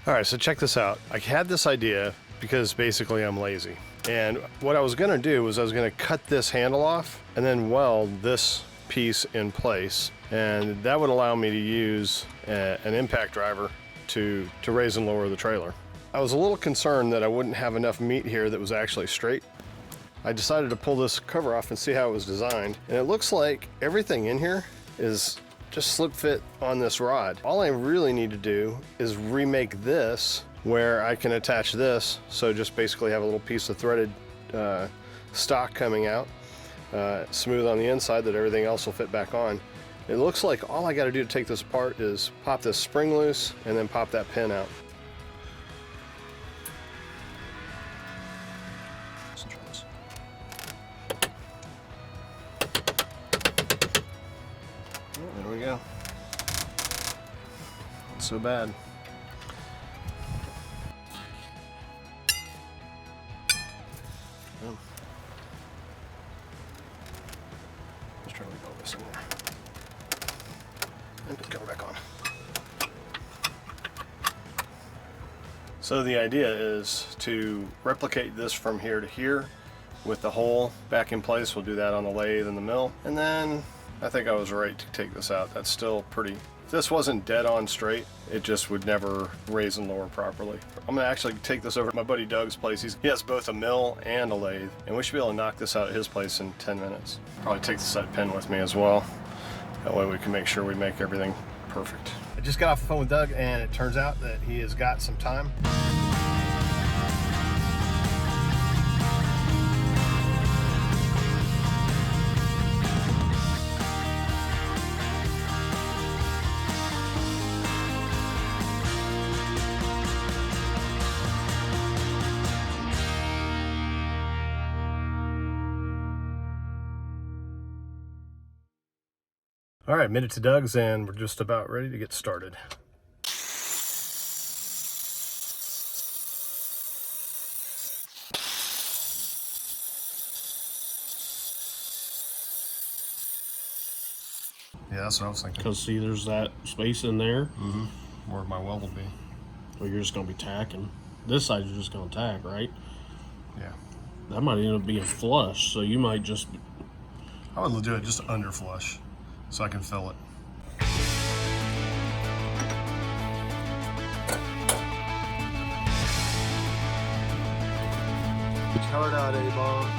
All right, so check this out. I had this idea because basically I'm lazy. And what I was gonna do was I was gonna cut this handle off and then weld this piece in place. And that would allow me to use an impact driver to raise and lower the trailer. I was a little concerned that I wouldn't have enough meat here that was actually straight. I decided to pull this cover off and see how it was designed. And it looks like everything in here is just slip fit on this rod. All I really need to do is remake this where I can attach this. So just basically have a little piece of threaded stock coming out, smooth on the inside that everything else will fit back on. It looks like all I got to do to take this apart is pop this spring loose and then pop that pin out. There we go. Not so bad. Just trying to leave all this in there. And put the cover back on. So the idea is to replicate this from here to here with the hole back in place. We'll do that on the lathe and the mill. And then I think I was right to take this out. That's still pretty, if this wasn't dead on straight, it just would never raise and lower properly. I'm gonna actually take this over to my buddy Doug's place. He has both a mill and a lathe, and we should be able to knock this out at his place in 10 minutes. Probably take the set pin with me as well. That way we can make sure we make everything perfect. I just got off the phone with Doug, and it turns out that he has got some time. All right, made it to Doug's and we're just about ready to get started. Yeah, that's what I was thinking. Because see, there's that space in there. Mm-hmm. Where my weld will be. Well, you're just going to be tacking. This side you're just going to tack, right? Yeah. That might end up being flush, so you might just... I would do it just under flush so I can fill it. Hard out, A-bomb.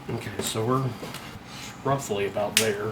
Okay, so we're roughly about there.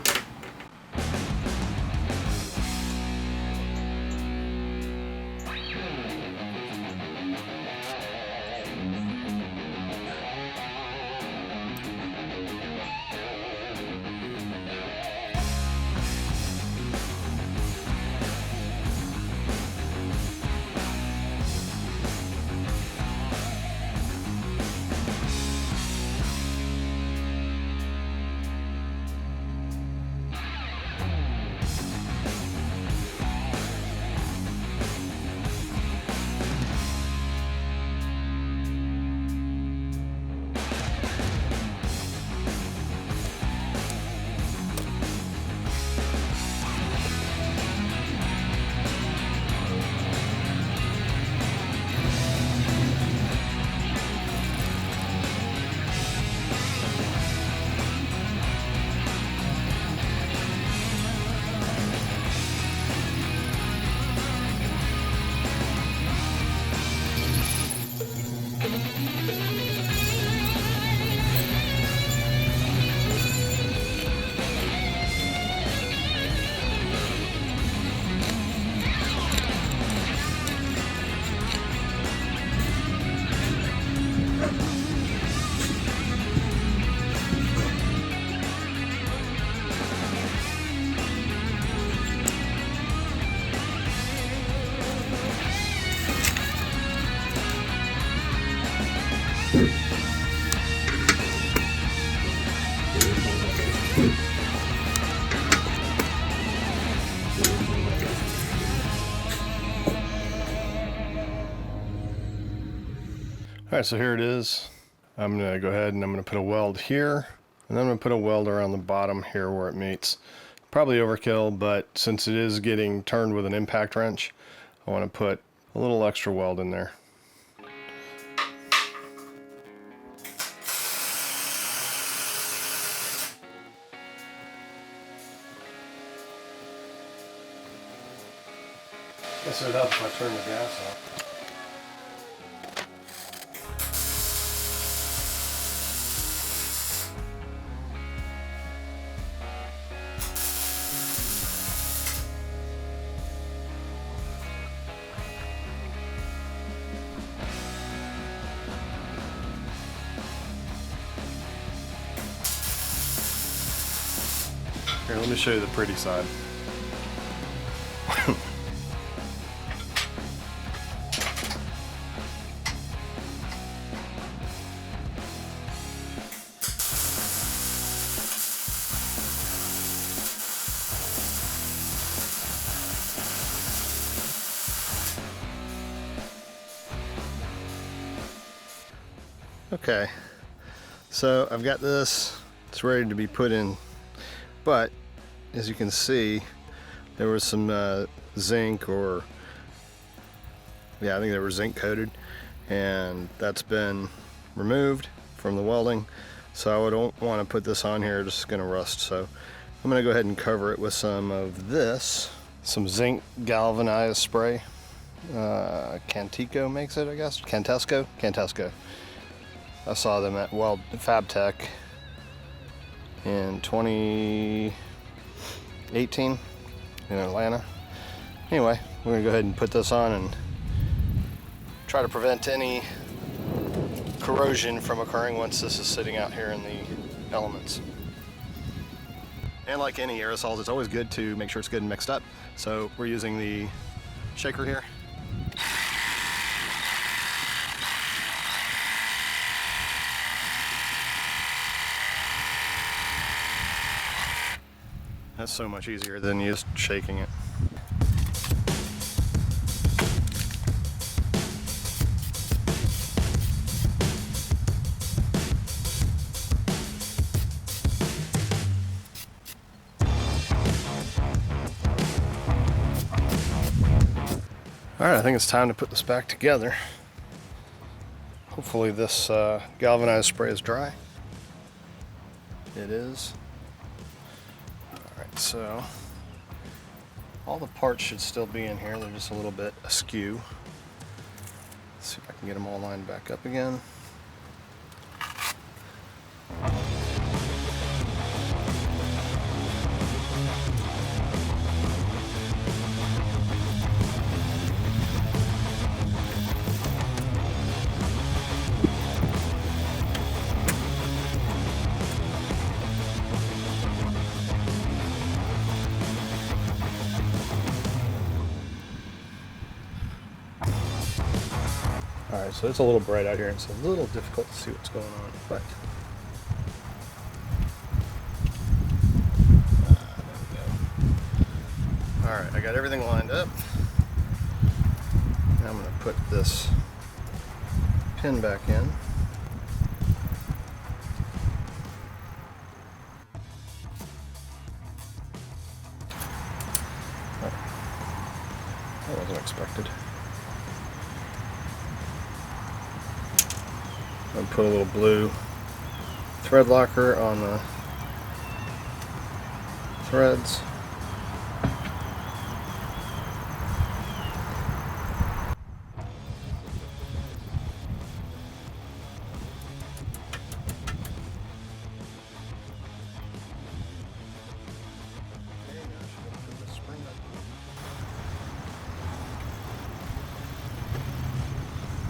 All right, so here it is. I'm gonna go ahead and I'm gonna put a weld here, and then I'm gonna put a weld around the bottom here where it meets. Probably overkill, but since it is getting turned with an impact wrench, I want to put a little extra weld in there. Guess it helps if I turn the gas off. Here, let me show you the pretty side. Okay, so I've got this, it's ready to be put in, but as you can see, there was some zinc, or yeah, I think they were zinc coated, and that's been removed from the welding. So I don't want to put this on here, it's just gonna rust. So I'm gonna go ahead and cover it with some of this, some zinc galvanized spray. Cantico makes it, I guess. Cantesco. I saw them at Fabtech in 2018 in Atlanta. Anyway, we're gonna go ahead and put this on and try to prevent any corrosion from occurring once this is sitting out here in the elements. And like any aerosols, it's always good to make sure it's good and mixed up. So we're using the shaker here. That's so much easier than just shaking it. All right, I think it's time to put this back together. Hopefully this galvanized spray is dry. It is. So all the parts should still be in here, they're just a little bit askew. Let's see if I can get them all lined back up again. Alright, so it's a little bright out here, it's a little difficult to see what's going on, but there we go. Alright, I got everything lined up. Now I'm going to put this pin back in. Oh, that wasn't expected. I'll put a little blue thread locker on the threads.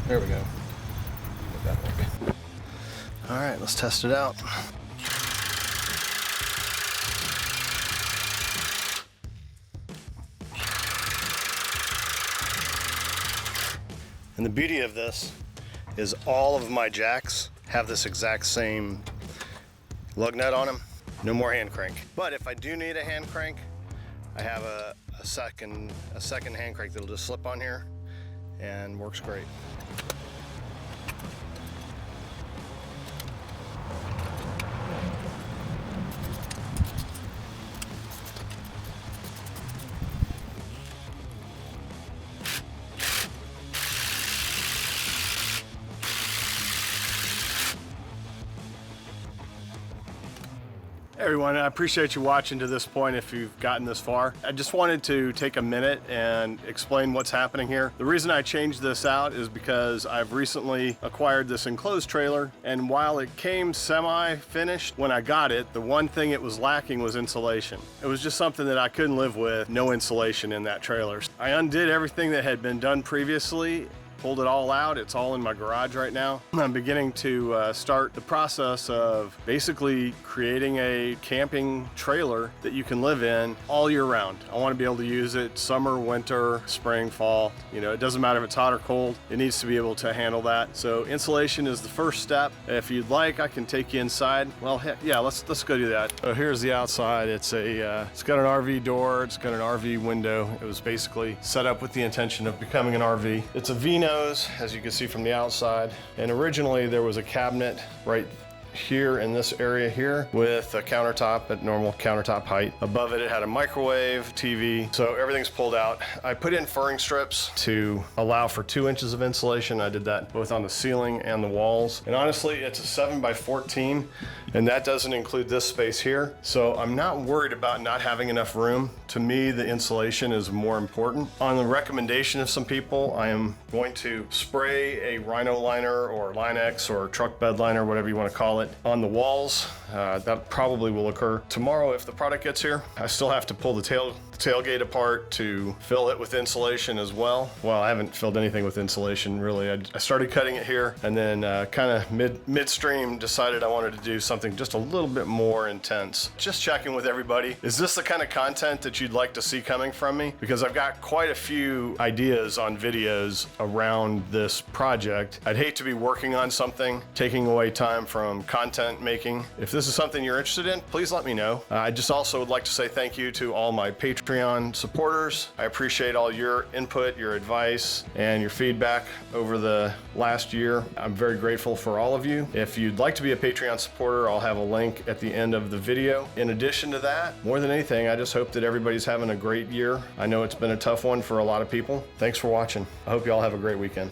There we go. All right, let's test it out. And the beauty of this is all of my jacks have this exact same lug nut on them. No more hand crank. But if I do need a hand crank, I have a second hand crank that'll just slip on here and works great. Hey everyone, I appreciate you watching to this point if you've gotten this far. I just wanted to take a minute and explain what's happening here. The reason I changed this out is because I've recently acquired this enclosed trailer, and while it came semi-finished, when I got it, the one thing it was lacking was insulation. It was just something that I couldn't live with, no insulation in that trailer. I undid everything that had been done previously, pulled it all out. It's all in my garage right now. I'm beginning to start the process of basically creating a camping trailer that you can live in all year round. I want to be able to use it summer, winter, spring, fall. You know, it doesn't matter if it's hot or cold. It needs to be able to handle that. So insulation is the first step. If you'd like, I can take you inside. Well, heck, yeah, let's go do that. So here's the outside. It's got an RV door. It's got an RV window. It was basically set up with the intention of becoming an RV. It's a V-nose, as you can see from the outside. And originally there was a cabinet right here in this area here with a countertop at normal countertop height. Above it, it had a microwave, TV, so everything's pulled out. I put in furring strips to allow for 2 inches of insulation. I did that both on the ceiling and the walls. And honestly, it's a 7x14, and that doesn't include this space here. So I'm not worried about not having enough room. To me, the insulation is more important. On the recommendation of some people, I am going to spray a Rhino liner or Line-X or truck bed liner, whatever you want to call it, on the walls. That probably will occur tomorrow if the product gets here. I still have to pull the tailgate apart to fill it with insulation as well. Well, I haven't filled anything with insulation really. I started cutting it here, and then kind of midstream decided I wanted to do something just a little bit more intense. Just checking with everybody. Is this the kind of content that you'd like to see coming from me? Because I've got quite a few ideas on videos around this project. I'd hate to be working on something, taking away time from content making. If this is something you're interested in, please let me know. I just also would like to say thank you to all my Patreon supporters. I appreciate all your input, your advice, and your feedback over the last year. I'm very grateful for all of you. If you'd like to be a Patreon supporter, I'll have a link at the end of the video. In addition to that, more than anything, I just hope that everybody's having a great year. I know it's been a tough one for a lot of people. Thanks for watching. I hope you all have a great weekend.